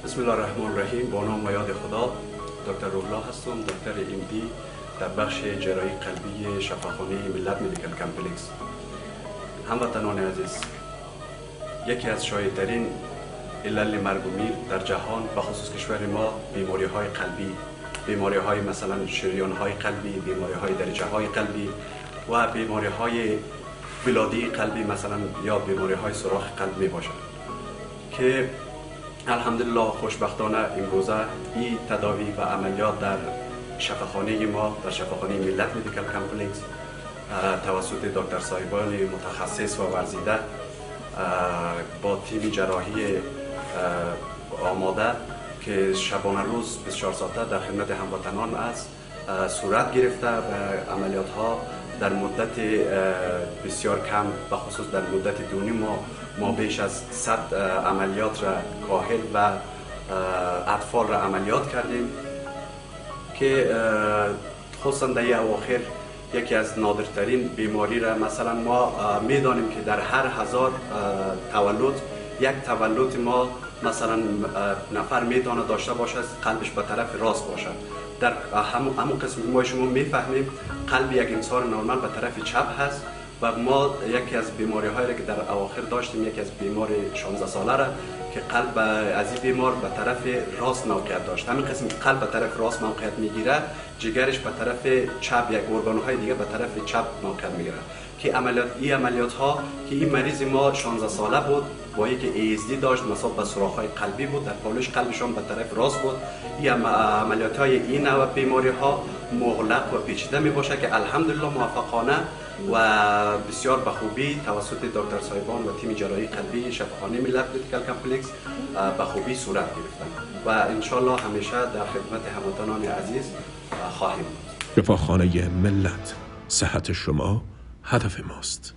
بسم الله الرحمن الرحیم. با نام و یاد خدا. دکتر روح‌الله هستم، دکتر MD در بخش جراحی قلبی شفاخانه ملت مدیکال کمپلکس. هموطنان عزیز، یکی از شایع‌ترین علل مرگ و میر در جهان به خصوص کشور ما بیماری‌های قلبی، بیماری‌های مثلا شریان‌های قلبی، بیماری‌های دریچه‌های قلبی و بیماری‌های ولادی قلبی مثلا یا بیماری‌های سوراخ قلب میباشند که الحمدلله خوشبختانه امروزه این تداوی و عملیات در شفاخانه ما، در شفاخانه ملت مدیکال کمپلکس توسط دکتر صاحبان متخصص و ورزیده با تیم جراحی آماده که شبانه روز 24 ساعته در خدمت هموطنان است صورت گرفته و عملیات ها در مدت بسیار کم، به خصوص در مدت دو نیم ما بیش از 100 عملیات را کاهل و اطفال را عملیات کردیم که خصوصا در اواخر یکی از نادرترین بیماری را مثلا ما میدانیم که در هر 1000 تولد یک تولد ما مثلا نفر میتونه داشته باشه قلبش به طرف راست باشه. در همون قسم ما شما میفهمیم قلب یک انسان نرمال به طرف چپ هست و ما یکی از بیماری هایی که در اواخر داشتیم، یکی از بیماری 16 ساله را که قلب از این بیمار به طرف راست موقعیت داشت. همین قسم قلب به طرف راست موقعیت میگیره، جگرش به طرف چپ، یک ارگان های دیگه به طرف چپ موقعیت میگیره که عملیات ها که این مریض ما 16 ساله بود با یک ASD داشت، مصاب به سوراخ های قلبی بود، در پالش قلبشان به طرف راست بود. این عملیات های این نوع بیماری ها مغلق و پیچیده می باشه که الحمدلله موفقانه و بسیار به خوبی توسط دکتر صاحبان و تیم جراحی قلبی شفاخانه ملت مدیکال کمپلکس به خوبی صورت گرفتن و ان شاء الله همیشه در خدمت هموطنان عزیز خواهیم بود. شفاخانه ملت، صحت شما هدف ماست.